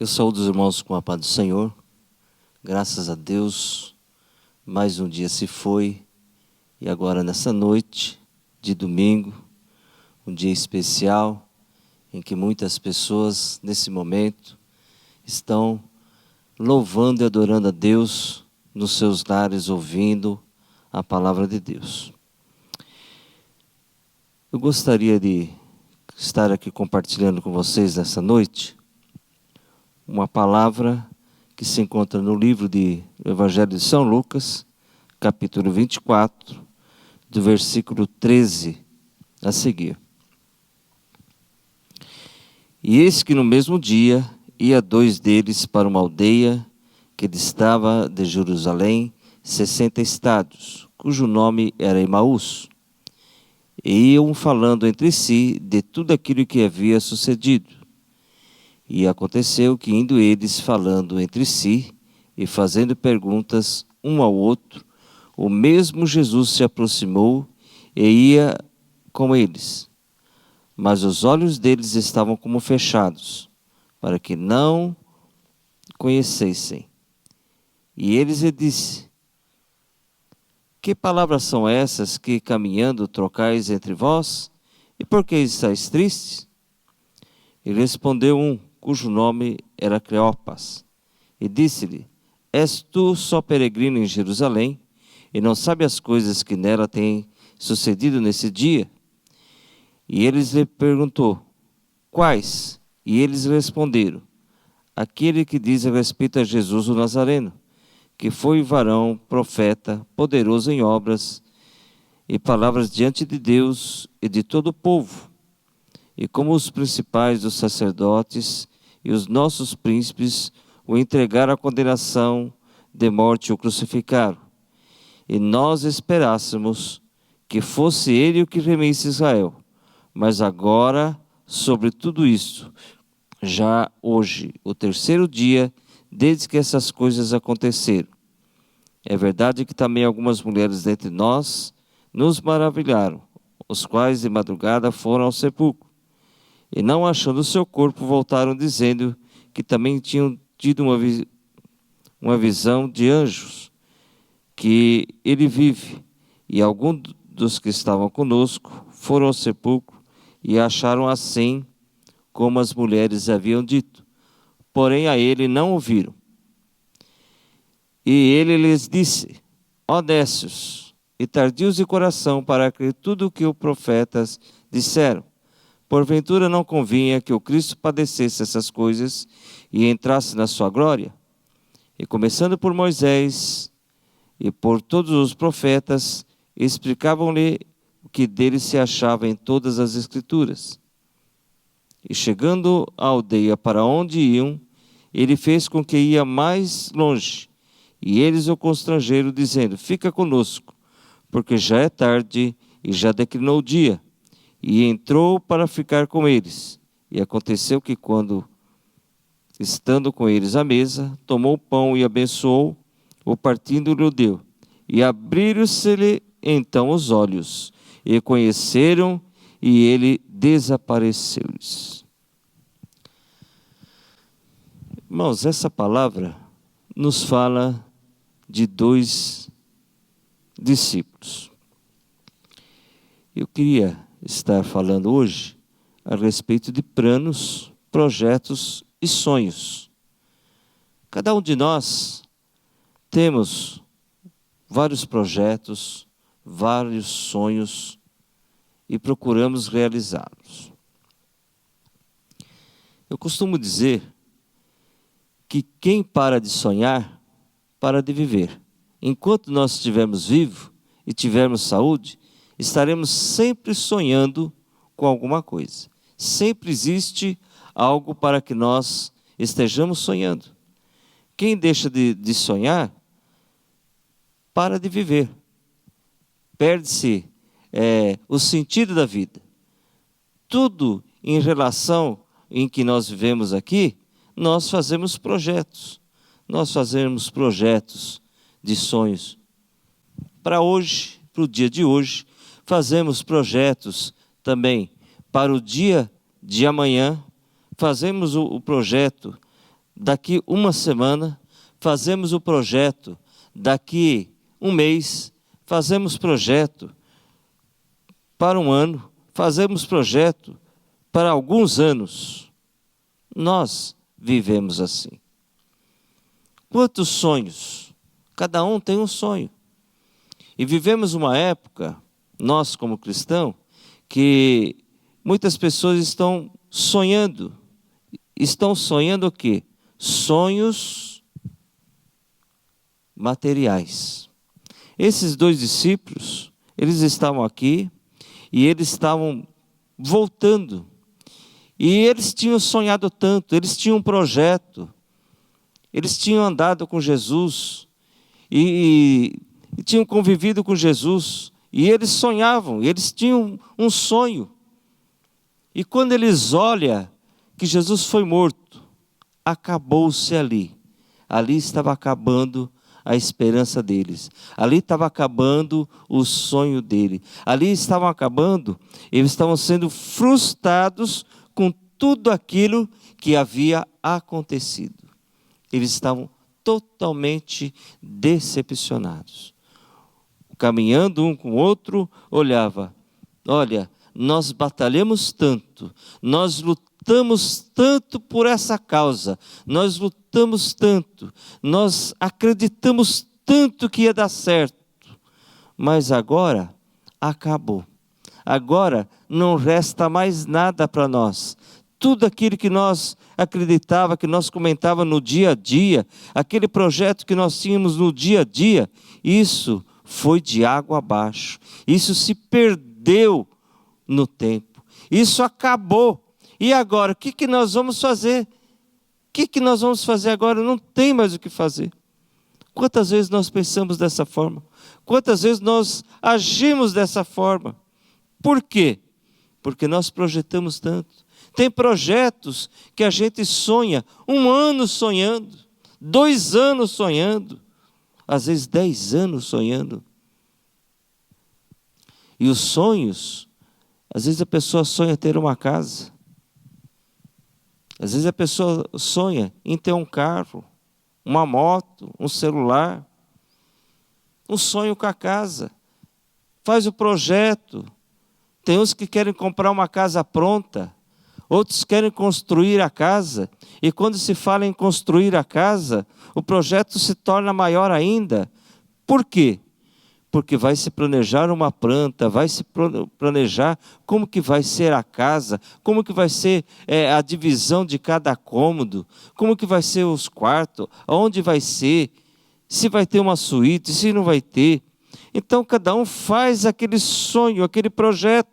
Eu saúdo os irmãos com a paz do Senhor. Graças a Deus, mais um dia se foi. E agora nessa noite de domingo, um dia especial, em que muitas pessoas nesse momento estão louvando e adorando a Deus nos seus lares, ouvindo a palavra de Deus. Eu gostaria de estar aqui compartilhando com vocês nessa noite uma palavra que se encontra no livro do Evangelho de São Lucas, capítulo 24, do versículo 13 a seguir. E eis que no mesmo dia ia dois deles para uma aldeia que distava de Jerusalém 60 estádios, cujo nome era Emaús. E iam falando entre si de tudo aquilo que havia sucedido. E aconteceu que, indo eles falando entre si e fazendo perguntas um ao outro, o mesmo Jesus se aproximou e ia com eles. Mas os olhos deles estavam como fechados, para que não conhecessem. E eles lhe disse: que palavras são essas que, caminhando, trocais entre vós? E por que estáis tristes? E respondeu um, cujo nome era Cleopas, e disse-lhe: és tu só peregrino em Jerusalém, e não sabe as coisas que nela têm sucedido nesse dia? E eles lhe perguntou: quais? E eles responderam: aquele que diz a respeito a Jesus o Nazareno, que foi varão, profeta, poderoso em obras e palavras diante de Deus e de todo o povo. E como os principais dos sacerdotes e os nossos príncipes o entregaram à condenação de morte e o crucificaram. E nós esperássemos que fosse ele o que remisse Israel. Mas agora, sobre tudo isso, já hoje, o terceiro dia, desde que essas coisas aconteceram. É verdade que também algumas mulheres dentre nós nos maravilharam, os quais de madrugada foram ao sepulcro. E não achando o seu corpo, voltaram dizendo que também tinham tido uma visão de anjos, que ele vive. E alguns dos que estavam conosco foram ao sepulcro e acharam assim como as mulheres haviam dito. Porém a ele não ouviram. E ele lhes disse: ó nécios e tardios de coração, para crer tudo o que os profetas disseram. Porventura não convinha que o Cristo padecesse essas coisas e entrasse na sua glória? E começando por Moisés e por todos os profetas, explicavam-lhe o que dele se achava em todas as Escrituras. E chegando à aldeia para onde iam, ele fez com que ia mais longe, e eles o constrangeram, dizendo: fica conosco, porque já é tarde e já declinou o dia. E entrou para ficar com eles. E aconteceu que, quando, estando com eles à mesa, tomou o pão e abençoou, o partindo lhe deu. E abriram-se-lhe então os olhos, e conheceram, e ele desapareceu-lhes. Irmãos, essa palavra nos fala de dois discípulos. Eu queria estar falando hoje a respeito de planos, projetos e sonhos. Cada um de nós temos vários projetos, vários sonhos e procuramos realizá-los. Eu costumo dizer que quem para de sonhar, para de viver. Enquanto nós estivermos vivos e tivermos saúde, estaremos sempre sonhando com alguma coisa. Sempre existe algo para que nós estejamos sonhando. Quem deixa de sonhar, para de viver. Perde-se o sentido da vida. Tudo em relação em que nós vivemos aqui, nós fazemos projetos. Nós fazemos projetos de sonhos. Para hoje, para o dia de hoje, fazemos projetos também para o dia de amanhã. Fazemos o projeto daqui uma semana, fazemos o projeto, daqui um mês, fazemos projeto para um ano, fazemos projeto para alguns anos. Nós vivemos assim. Quantos sonhos? Cada um tem um sonho. E vivemos uma época, nós como cristãos, que muitas pessoas estão sonhando. Estão sonhando o quê? Sonhos materiais. Esses 2 discípulos, eles estavam aqui e eles estavam voltando. E eles tinham sonhado tanto, eles tinham um projeto, eles tinham andado com Jesus e tinham convivido com Jesus. E eles sonhavam, eles tinham um sonho. E quando eles olham que Jesus foi morto, acabou-se ali. Ali estava acabando a esperança deles. Ali estava acabando o sonho dele. Ali estavam acabando, eles estavam sendo frustrados com tudo aquilo que havia acontecido. Eles estavam totalmente decepcionados. Caminhando um com o outro, olhava, olha, nós batalhamos tanto, nós lutamos tanto por essa causa, nós lutamos tanto, nós acreditamos tanto que ia dar certo, mas agora acabou. Agora não resta mais nada para nós. Tudo aquilo que nós acreditava, que nós comentava no dia a dia, aquele projeto que nós tínhamos no dia a dia, isso foi de água abaixo. Isso se perdeu no tempo. Isso acabou. E agora, o que nós vamos fazer? O que nós vamos fazer agora? Não tem mais o que fazer. Quantas vezes nós pensamos dessa forma? Quantas vezes nós agimos dessa forma? Por quê? Porque nós projetamos tanto. Tem projetos que a gente sonha, 1 ano sonhando, 2 anos sonhando, às vezes 10 anos sonhando. E os sonhos, às vezes a pessoa sonha ter uma casa. Às vezes a pessoa sonha em ter um carro, uma moto, um celular. Um sonho com a casa. Faz o projeto. Tem uns que querem comprar uma casa pronta. Outros querem construir a casa. E quando se fala em construir a casa, o projeto se torna maior ainda. Por quê? Porque vai se planejar uma planta, vai se planejar como que vai ser a casa, como que vai ser a divisão de cada cômodo, como que vai ser os quartos, onde vai ser, se vai ter uma suíte, se não vai ter. Então cada um faz aquele sonho, aquele projeto.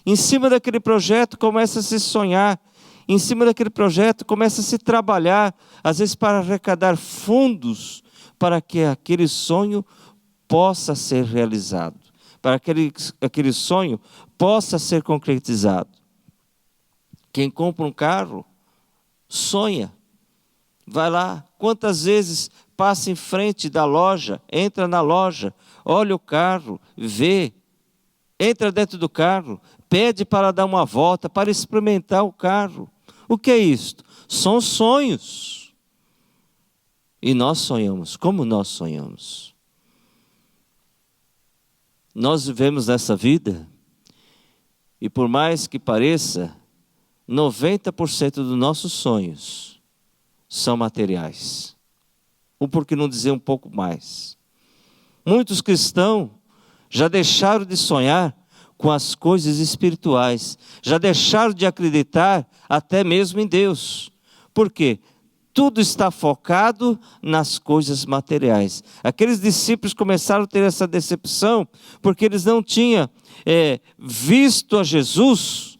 Em cima daquele projeto começa a se sonhar, em cima daquele projeto começa a se trabalhar, às vezes para arrecadar fundos, para que aquele sonho possa ser realizado, para que aquele sonho possa ser concretizado. Quem compra um carro, sonha, vai lá, quantas vezes passa em frente da loja, entra na loja, olha o carro, vê, entra dentro do carro, pede para dar uma volta, para experimentar o carro. O que é isto? São sonhos. E nós sonhamos, como nós sonhamos. Nós vivemos nessa vida, e por mais que pareça, 90% dos nossos sonhos são materiais. Ou por que não dizer um pouco mais? Muitos cristãos já deixaram de sonhar com as coisas espirituais, já deixaram de acreditar até mesmo em Deus. Por quê? Tudo está focado nas coisas materiais. Aqueles discípulos começaram a ter essa decepção, porque eles não tinham visto a Jesus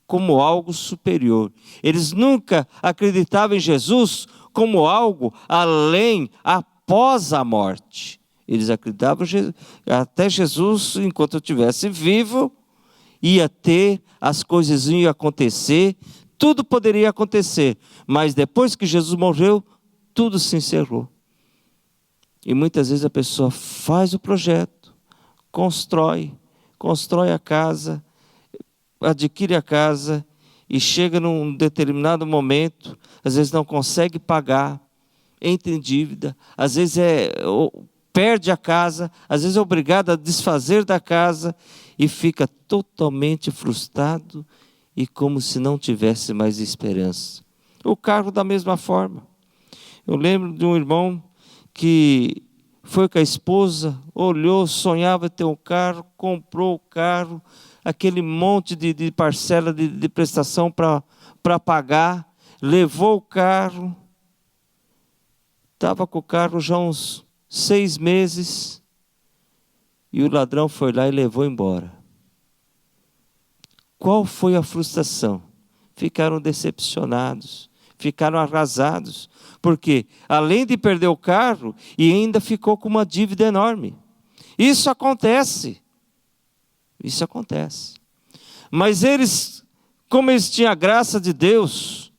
como algo superior. Eles nunca acreditavam em Jesus como algo além, após a morte. Eles acreditavam até Jesus, enquanto eu estivesse vivo, ia ter, as coisas iam acontecer, tudo poderia acontecer, mas depois que Jesus morreu, tudo se encerrou. E muitas vezes a pessoa faz o projeto, constrói a casa, adquire a casa, e chega num determinado momento, às vezes não consegue pagar, entra em dívida, às vezes perde a casa, às vezes é obrigado a desfazer da casa e fica totalmente frustrado e como se não tivesse mais esperança. O carro da mesma forma. Eu lembro de um irmão que foi com a esposa, olhou, sonhava ter um carro, comprou o carro, aquele monte de parcela de prestação para pagar, levou o carro, estava com o carro já uns 6 meses, e o ladrão foi lá e levou embora. Qual foi a frustração? Ficaram decepcionados, ficaram arrasados, porque além de perder o carro, e ainda ficou com uma dívida enorme. Isso acontece. Isso acontece. Mas eles, como eles tinham a graça de Deus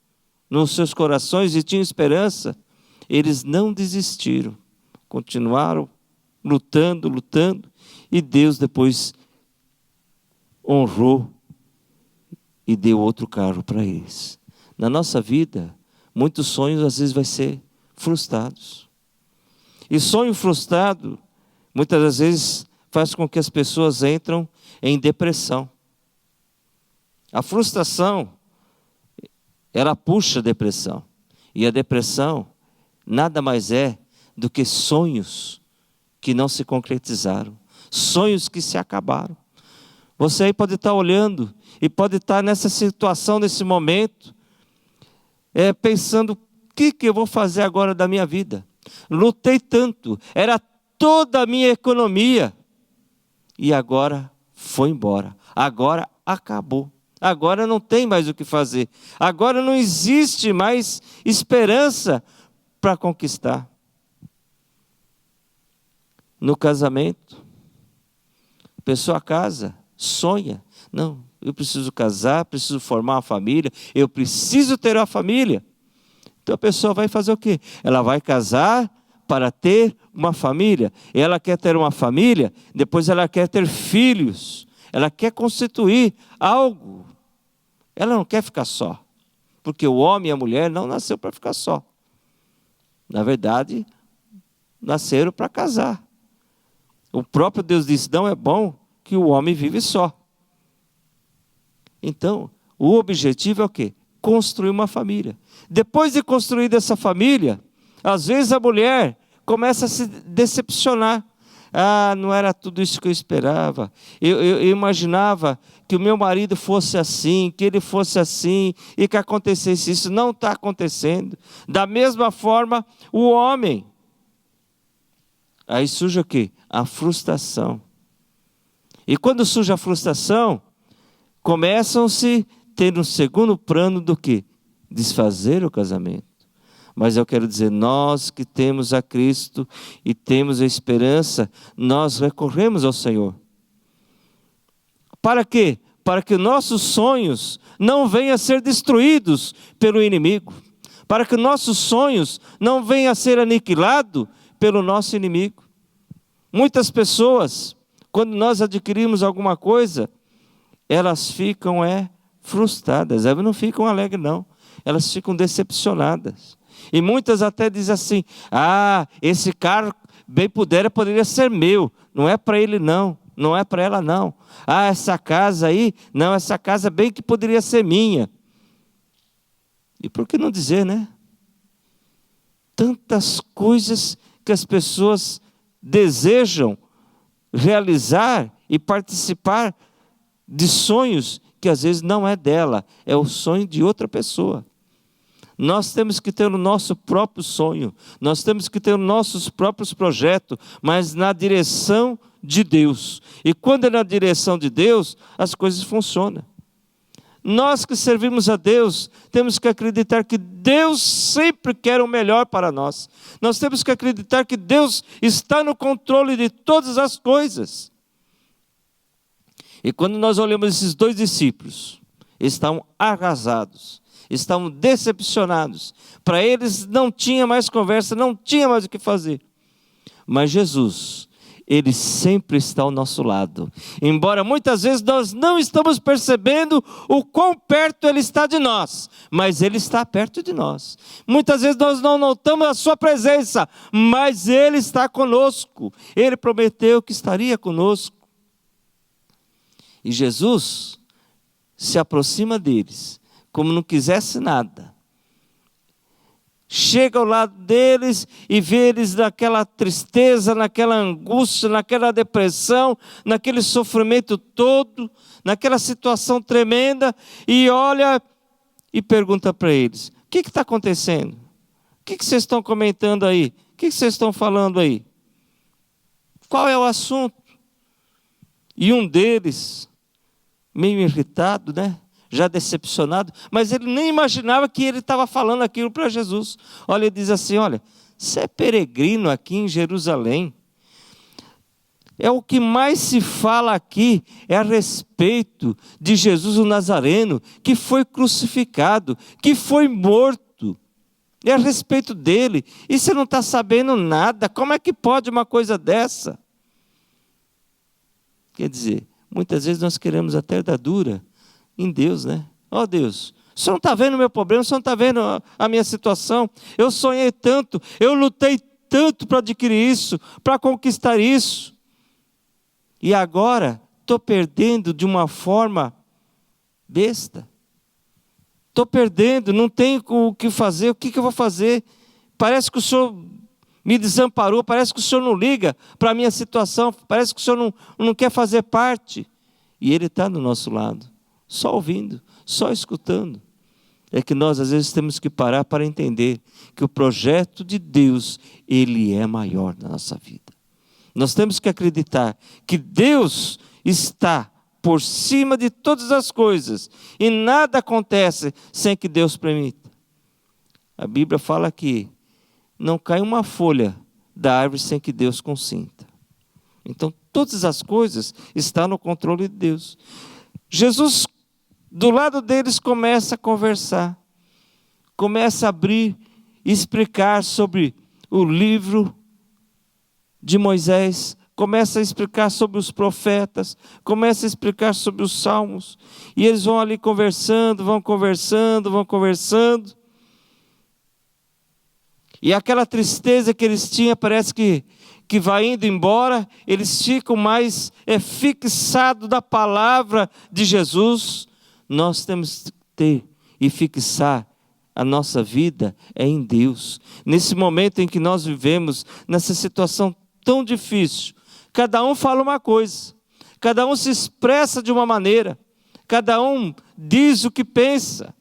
nos seus corações e tinham esperança, eles não desistiram. Continuaram lutando, e Deus depois honrou e deu outro carro para eles. Na nossa vida, muitos sonhos às vezes vai ser frustrados. E sonho frustrado, muitas das vezes, faz com que as pessoas entrem em depressão. A frustração, ela puxa a depressão. E a depressão nada mais é do que sonhos que não se concretizaram. Sonhos que se acabaram. Você aí pode estar olhando e pode estar nessa situação, nesse momento, pensando, o que eu vou fazer agora da minha vida? Lutei tanto, era toda a minha economia, e agora foi embora, agora acabou, agora não tem mais o que fazer, agora não existe mais esperança para conquistar. No casamento, a pessoa casa, sonha, não, eu preciso casar, preciso formar uma família, eu preciso ter uma família. Então a pessoa vai fazer o quê? Ela vai casar para ter uma família. Ela quer ter uma família, depois ela quer ter filhos. Ela quer constituir algo. Ela não quer ficar só. Porque o homem e a mulher não nasceu para ficar só. Na verdade, nasceram para casar. O próprio Deus disse, não é bom que o homem vive só. Então, o objetivo é o quê? Construir uma família. Depois de construir essa família, às vezes a mulher começa a se decepcionar. Ah, não era tudo isso que eu esperava. Eu imaginava que o meu marido fosse assim, que ele fosse assim, e que acontecesse isso. Não está acontecendo. Da mesma forma, o homem. Aí surge o quê? A frustração. E quando surge a frustração, começam-se a ter um segundo plano do que? Desfazer o casamento. Mas eu quero dizer, nós que temos a Cristo e temos a esperança, nós recorremos ao Senhor. Para quê? Para que nossos sonhos não venham a ser destruídos pelo inimigo. Para que nossos sonhos não venham a ser aniquilados pelo nosso inimigo. Muitas pessoas, quando nós adquirimos alguma coisa, elas ficam frustradas, elas não ficam alegres não, elas ficam decepcionadas. E muitas até dizem assim, esse carro bem poderia ser meu, não é para ele não, não é para ela não. Essa casa aí, não, essa casa bem que poderia ser minha. E por que não dizer, né? Tantas coisas que as pessoas desejam realizar e participar de sonhos que às vezes não é dela, é o sonho de outra pessoa. Nós temos que ter o nosso próprio sonho, nós temos que ter os nossos próprios projetos, mas na direção de Deus. E quando é na direção de Deus, as coisas funcionam. Nós que servimos a Deus, temos que acreditar que Deus sempre quer o melhor para nós. Nós temos que acreditar que Deus está no controle de todas as coisas. E quando nós olhamos esses 2 discípulos, eles estavam arrasados, estavam decepcionados. Para eles não tinha mais conversa, não tinha mais o que fazer. Mas Jesus, Ele sempre está ao nosso lado. Embora muitas vezes nós não estamos percebendo o quão perto Ele está de nós, mas Ele está perto de nós. Muitas vezes nós não notamos a sua presença, mas Ele está conosco. Ele prometeu que estaria conosco. E Jesus se aproxima deles, como não quisesse nada. Chega ao lado deles e vê eles naquela tristeza, naquela angústia, naquela depressão, naquele sofrimento todo, naquela situação tremenda, e olha e pergunta para eles: o que está acontecendo? O que vocês estão comentando aí? O que vocês estão falando aí? Qual é o assunto? E um deles, meio irritado, né? Já decepcionado, mas ele nem imaginava que ele estava falando aquilo para Jesus. Olha, ele diz assim: olha, você é peregrino aqui em Jerusalém. É o que mais se fala aqui, é a respeito de Jesus o Nazareno, que foi crucificado, que foi morto. É a respeito dele. E você não está sabendo nada. Como é que pode uma coisa dessa? Quer dizer, muitas vezes nós queremos até dar dura em Deus, né? Ó Deus, o Senhor não está vendo o meu problema, o Senhor não está vendo a minha situação. Eu sonhei tanto, eu lutei tanto para adquirir isso, para conquistar isso. E agora estou perdendo de uma forma besta. Estou perdendo, não tenho o que fazer, o que eu vou fazer? Parece que o Senhor me desamparou, parece que o Senhor não liga para a minha situação, parece que o Senhor não quer fazer parte. E Ele está do nosso lado. Só ouvindo, só escutando. É que nós às vezes temos que parar para entender que o projeto de Deus, ele é maior na nossa vida. Nós temos que acreditar que Deus está por cima de todas as coisas e nada acontece sem que Deus permita. A Bíblia fala que não cai uma folha da árvore sem que Deus consinta. Então todas as coisas estão no controle de Deus. Jesus, do lado deles, começa a conversar, começa a abrir e explicar sobre o livro de Moisés, começa a explicar sobre os profetas, começa a explicar sobre os salmos, e eles vão ali conversando, vão conversando, e aquela tristeza que eles tinham parece que vai indo embora, eles ficam mais fixados da palavra de Jesus. Nós temos que ter e fixar a nossa vida em Deus. Nesse momento em que nós vivemos, nessa situação tão difícil, cada um fala uma coisa, cada um se expressa de uma maneira, cada um diz o que pensa.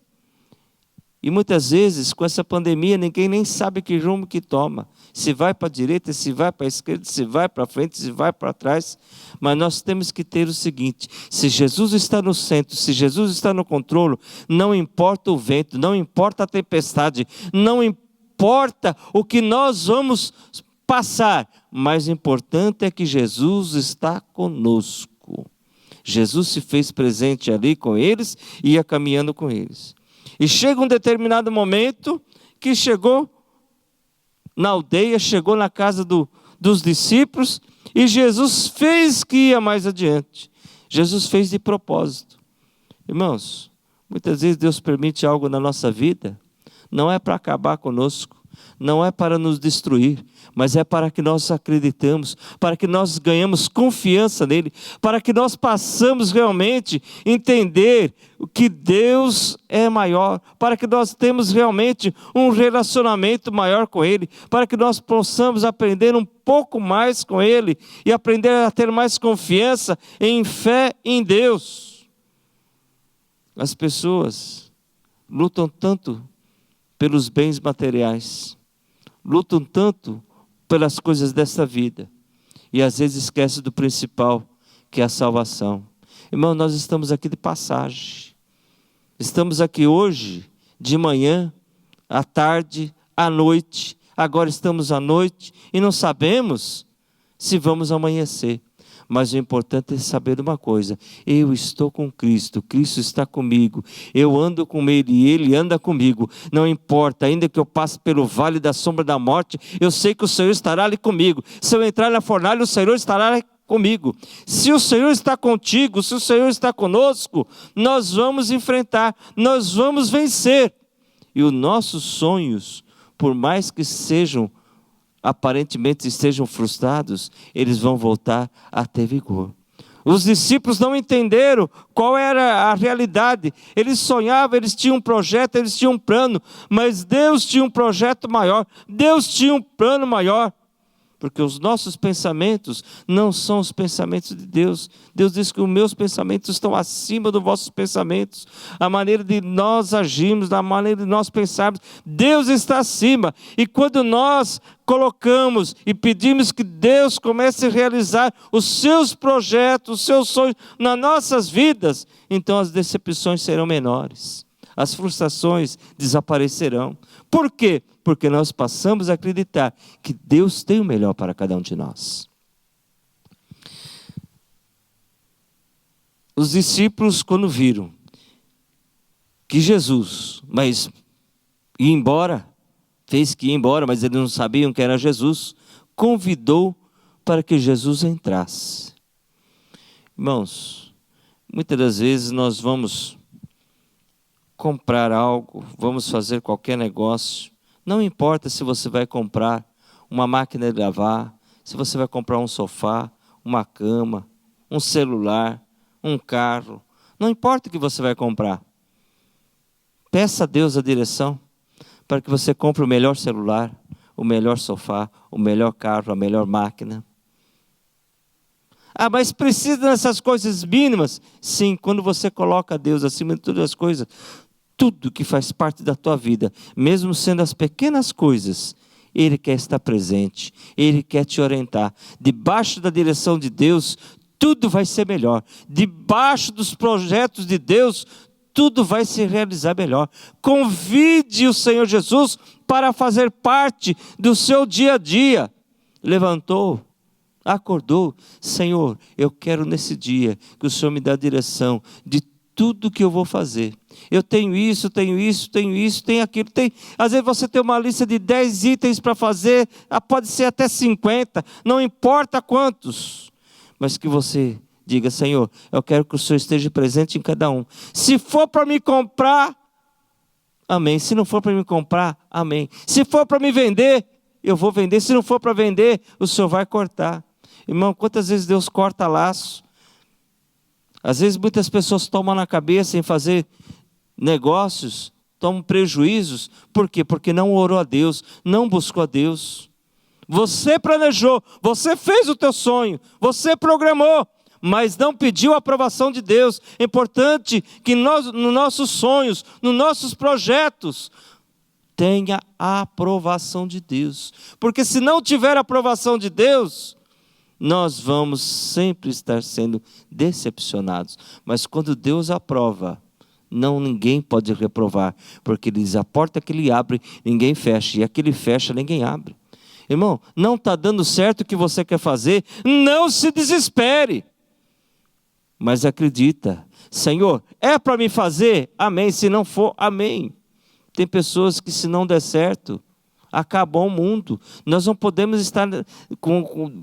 E muitas vezes, com essa pandemia, ninguém nem sabe que rumo que toma. Se vai para a direita, se vai para a esquerda, se vai para frente, se vai para trás. Mas nós temos que ter o seguinte: se Jesus está no centro, se Jesus está no controle, não importa o vento, não importa a tempestade, não importa o que nós vamos passar. Mais importante é que Jesus está conosco. Jesus se fez presente ali com eles e ia caminhando com eles. E chega um determinado momento que chegou na aldeia, chegou na casa dos discípulos, e Jesus fez que ia mais adiante. Jesus fez de propósito. Irmãos, muitas vezes Deus permite algo na nossa vida, não é para acabar conosco, não é para nos destruir, mas é para que nós acreditamos, para que nós ganhemos confiança nele, para que nós possamos realmente entender que Deus é maior, para que nós temos realmente um relacionamento maior com ele, para que nós possamos aprender um pouco mais com ele e aprender a ter mais confiança em fé em Deus. As pessoas lutam tanto pelos bens materiais, lutam tanto pelas coisas desta vida, e às vezes esquecem do principal, que é a salvação. Irmão, nós estamos aqui de passagem, estamos aqui hoje, de manhã, à tarde, à noite, agora estamos à noite, e não sabemos se vamos amanhecer, Mas o importante é saber uma coisa: eu estou com Cristo, Cristo está comigo, eu ando com Ele e Ele anda comigo. Não importa, ainda que eu passe pelo vale da sombra da morte, eu sei que o Senhor estará ali comigo. Se eu entrar na fornalha, o Senhor estará ali comigo. Se o Senhor está contigo, se o Senhor está conosco, nós vamos enfrentar, nós vamos vencer. E os nossos sonhos, por mais que aparentemente estejam frustrados, eles vão voltar a ter vigor. Os discípulos não entenderam qual era a realidade. Eles sonhavam, eles tinham um projeto, eles tinham um plano, mas Deus tinha um projeto maior, Deus tinha um plano maior. Porque os nossos pensamentos não são os pensamentos de Deus. Deus diz que os meus pensamentos estão acima dos vossos pensamentos. A maneira de nós agirmos, a maneira de nós pensarmos, Deus está acima. E quando nós colocamos e pedimos que Deus comece a realizar os seus projetos, os seus sonhos nas nossas vidas, então as decepções serão menores. As frustrações desaparecerão. Por quê? Porque nós passamos a acreditar que Deus tem o melhor para cada um de nós. Os discípulos, quando viram que Jesus, ia embora, fez que ia embora, mas eles não sabiam que era Jesus, convidou para que Jesus entrasse. Irmãos, muitas das vezes nós vamos comprar algo, vamos fazer qualquer negócio, não importa se você vai comprar uma máquina de lavar, se você vai comprar um sofá, uma cama, um celular, um carro, não importa o que você vai comprar. Peça a Deus a direção para que você compre o melhor celular, o melhor sofá, o melhor carro, a melhor máquina. Ah, mas precisa dessas coisas mínimas? Sim, quando você coloca Deus acima de todas as coisas, tudo que faz parte da tua vida, mesmo sendo as pequenas coisas, Ele quer estar presente, Ele quer te orientar. Debaixo da direção de Deus, tudo vai ser melhor. Debaixo dos projetos de Deus, tudo vai se realizar melhor. Convide o Senhor Jesus para fazer parte do seu dia a dia. Levantou, acordou. Senhor, eu quero nesse dia que o Senhor me dê a direção de tudo que eu vou fazer. Eu tenho isso, tenho isso, tenho isso, tenho aquilo. Às vezes você tem uma lista de 10 itens para fazer, pode ser até 50, não importa quantos. Mas que você diga: Senhor, eu quero que o Senhor esteja presente em cada um. Se for para me comprar, amém. Se não for para me comprar, amém. Se for para me vender, eu vou vender. Se não for para vender, o Senhor vai cortar. Irmão, quantas vezes Deus corta laço? Às vezes muitas pessoas tomam na cabeça em fazer negócios, tomam prejuízos. Por quê? Porque não orou a Deus, não buscou a Deus. Você planejou, você fez o teu sonho, você programou, mas não pediu a aprovação de Deus. É importante que nós, nos nossos sonhos, nos nossos projetos, tenha a aprovação de Deus. Porque se não tiver a aprovação de Deus, nós vamos sempre estar sendo decepcionados. Mas quando Deus aprova, ninguém pode reprovar, porque Ele diz: a porta que Ele abre, ninguém fecha, e a que Ele fecha, ninguém abre. Irmão, não está dando certo o que você quer fazer, não se desespere, mas acredita. Senhor, é para me fazer? Amém. Se não for, amém. Tem pessoas que, se não der certo, acabou o mundo. Nós não podemos estar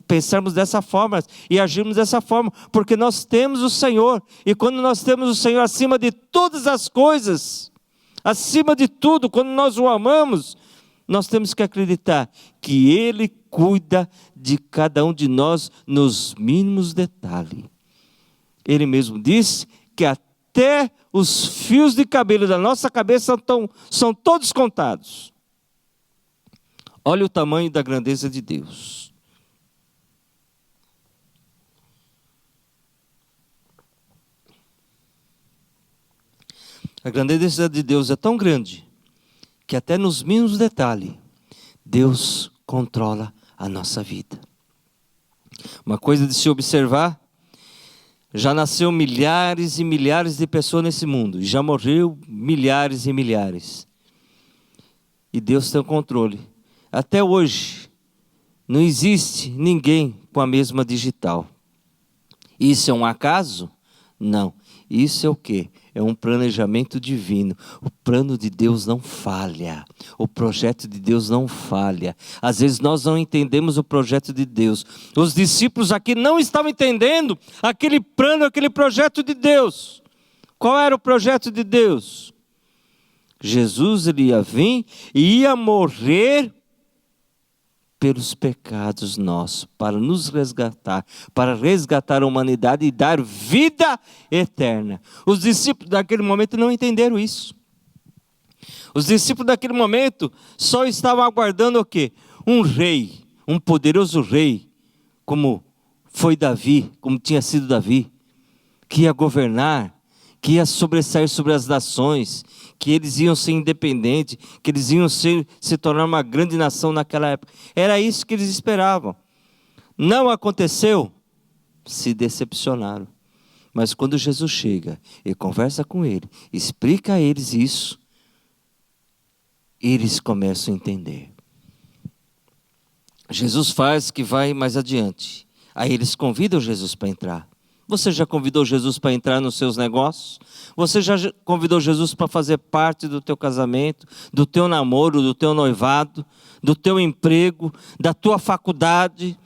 pensarmos dessa forma e agirmos dessa forma, porque nós temos o Senhor. E quando nós temos o Senhor acima de todas as coisas, acima de tudo, quando nós o amamos, nós temos que acreditar que Ele cuida de cada um de nós nos mínimos detalhes. Ele mesmo disse que até os fios de cabelo da nossa cabeça são todos contados. Olha o tamanho da grandeza de Deus. A grandeza de Deus é tão grande que até nos mínimos detalhes, Deus controla a nossa vida. Uma coisa de se observar: já nasceu milhares e milhares de pessoas nesse mundo, e já morreu milhares e milhares. E Deus tem o controle. Até hoje, não existe ninguém com a mesma digital. Isso é um acaso? Não. Isso é o quê? É um planejamento divino. O plano de Deus não falha. O projeto de Deus não falha. Às vezes nós não entendemos o projeto de Deus. Os discípulos aqui não estavam entendendo aquele plano, aquele projeto de Deus. Qual era o projeto de Deus? Jesus ele ia vir e ia morrer pelos pecados nossos, para nos resgatar, para resgatar a humanidade e dar vida eterna. Os discípulos daquele momento não entenderam isso. Os discípulos daquele momento só estavam aguardando o quê? Um rei, um poderoso rei, como foi Davi, como tinha sido Davi, que ia governar, que ia sobressair sobre as nações, que eles iam ser independentes, que eles iam se tornar uma grande nação naquela época. Era isso que eles esperavam. Não aconteceu, se decepcionaram. Mas quando Jesus chega e conversa com ele, explica a eles isso, eles começam a entender. Jesus faz que vai mais adiante. Aí eles convidam Jesus para entrar. Você já convidou Jesus para entrar nos seus negócios? Você já convidou Jesus para fazer parte do teu casamento, do teu namoro, do teu noivado, do teu emprego, da tua faculdade,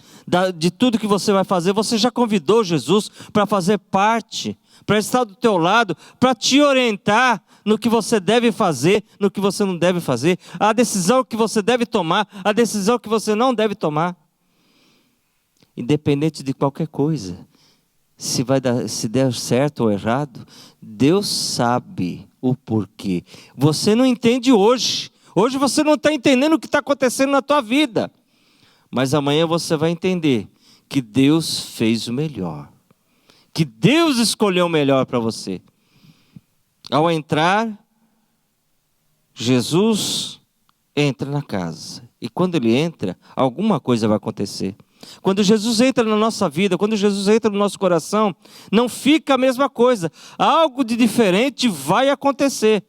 de tudo que você vai fazer? Você já convidou Jesus para fazer parte, para estar do teu lado, para te orientar no que você deve fazer, no que você não deve fazer, a decisão que você deve tomar, a decisão que você não deve tomar? Independente de qualquer coisa. Se der certo ou errado, Deus sabe o porquê. Você não entende hoje. Hoje você não está entendendo o que está acontecendo na tua vida. Mas amanhã você vai entender que Deus fez o melhor. Que Deus escolheu o melhor para você. Ao entrar, Jesus entra na casa. E quando ele entra, alguma coisa vai acontecer. Quando Jesus entra na nossa vida, quando Jesus entra no nosso coração, não fica a mesma coisa. Algo de diferente vai acontecer.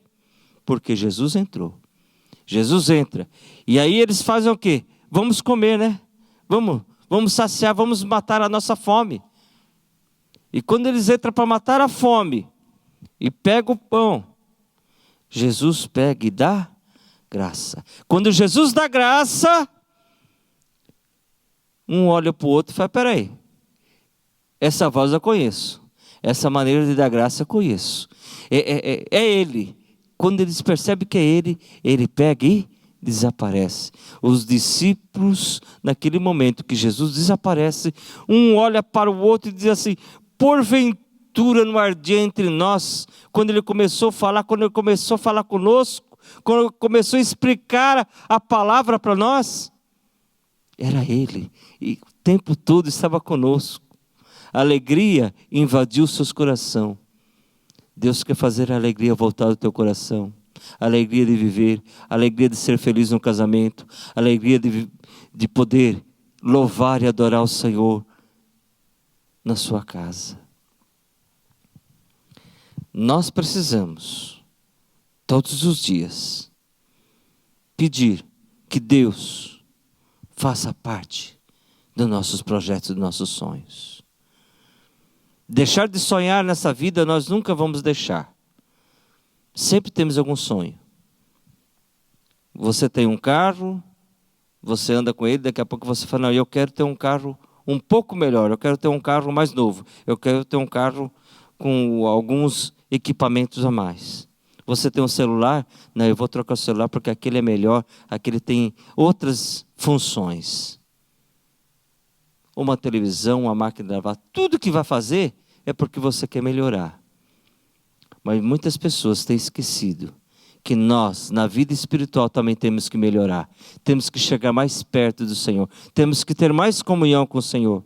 Porque Jesus entrou. Jesus entra. E aí eles fazem o quê? Vamos comer, né? Vamos saciar, vamos matar a nossa fome. E quando eles entram para matar a fome, e pega o pão, Jesus pega e dá graça. Quando Jesus dá graça, um olha para o outro e fala, peraí, essa voz eu conheço, essa maneira de dar graça eu conheço. É ele. Quando eles percebem que é ele pega e desaparece. Os discípulos, naquele momento que Jesus desaparece, um olha para o outro e diz assim, porventura não ardia entre nós, quando ele começou a falar conosco, quando ele começou a explicar a palavra para nós? Era ele, e o tempo todo estava conosco. A alegria invadiu seus corações. Deus quer fazer a alegria voltar ao teu coração. A alegria de viver, a alegria de ser feliz no casamento, a alegria de poder louvar e adorar o Senhor na sua casa. Nós precisamos, todos os dias, pedir que Deus faça parte dos nossos projetos, dos nossos sonhos. Deixar de sonhar nessa vida nós nunca vamos deixar. Sempre temos algum sonho. Você tem um carro, você anda com ele, daqui a pouco você fala, não, eu quero ter um carro um pouco melhor, eu quero ter um carro mais novo, eu quero ter um carro com alguns equipamentos a mais. Você tem um celular, não, eu vou trocar o celular porque aquele é melhor, aquele tem outras funções. Uma televisão, uma máquina de lavar, tudo que vai fazer é porque você quer melhorar. Mas muitas pessoas têm esquecido que nós, na vida espiritual, também temos que melhorar. Temos que chegar mais perto do Senhor. Temos que ter mais comunhão com o Senhor.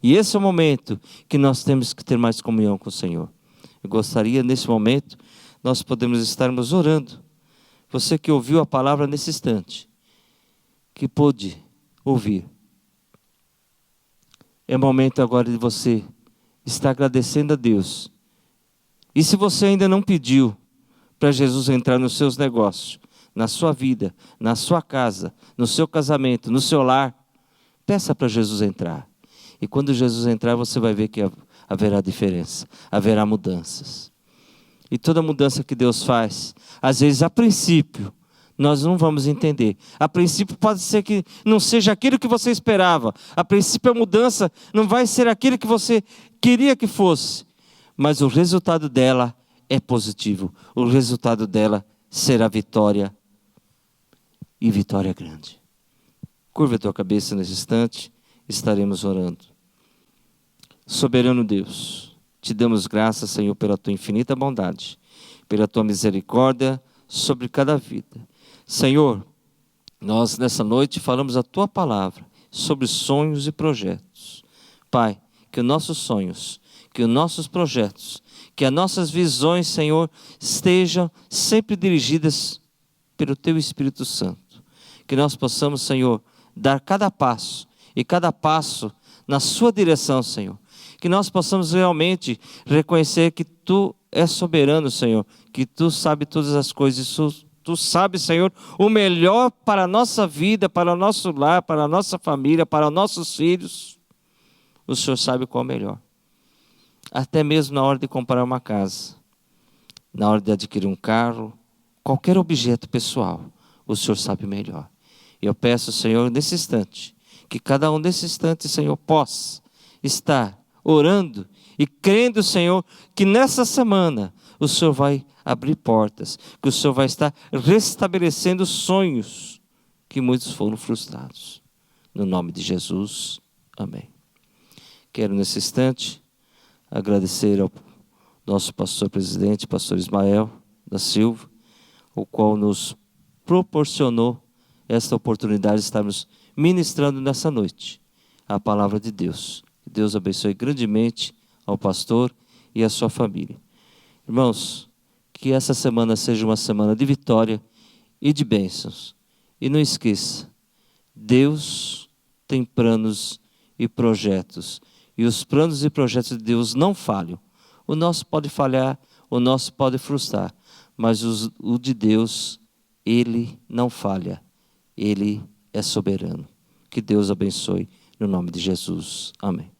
E esse é o momento que nós temos que ter mais comunhão com o Senhor. Eu gostaria, nesse momento, nós podemos estarmos orando. Você que ouviu a palavra nesse instante, que pôde ouvir. É momento agora de você estar agradecendo a Deus. E se você ainda não pediu para Jesus entrar nos seus negócios, na sua vida, na sua casa, no seu casamento, no seu lar, peça para Jesus entrar. E quando Jesus entrar, você vai ver que haverá diferença, haverá mudanças. E toda mudança que Deus faz, às vezes a princípio, nós não vamos entender. A princípio pode ser que não seja aquilo que você esperava. A princípio a mudança não vai ser aquilo que você queria que fosse. Mas o resultado dela é positivo. O resultado dela será vitória. E vitória grande. Curva a tua cabeça nesse instante. Estaremos orando. Soberano Deus, te damos graças, Senhor, pela tua infinita bondade. Pela tua misericórdia sobre cada vida. Senhor, nós nessa noite falamos a tua palavra sobre sonhos e projetos. Pai, que os nossos sonhos, que os nossos projetos, que as nossas visões, Senhor, estejam sempre dirigidas pelo teu Espírito Santo. Que nós possamos, Senhor, dar cada passo e cada passo na sua direção, Senhor. Que nós possamos realmente reconhecer que tu és soberano, Senhor, que tu sabes todas as coisas, tu sabes, Senhor, o melhor para a nossa vida, para o nosso lar, para a nossa família, para os nossos filhos. O Senhor sabe qual é o melhor. Até mesmo na hora de comprar uma casa, na hora de adquirir um carro, qualquer objeto pessoal, o Senhor sabe melhor. E eu peço, Senhor, nesse instante, que cada um desses instantes, Senhor, possa estar orando e crendo, Senhor, que nessa semana o Senhor vai abrir portas, que o Senhor vai estar restabelecendo sonhos que muitos foram frustrados. No nome de Jesus, amém. Quero nesse instante agradecer ao nosso pastor presidente, pastor Ismael da Silva, o qual nos proporcionou esta oportunidade de estarmos ministrando nessa noite a palavra de Deus. Que Deus abençoe grandemente ao pastor e a sua família. Irmãos, que essa semana seja uma semana de vitória e de bênçãos. E não esqueça, Deus tem planos e projetos. E os planos e projetos de Deus não falham. O nosso pode falhar, o nosso pode frustrar. Mas o de Deus, Ele não falha. Ele é soberano. Que Deus abençoe no nome de Jesus. Amém.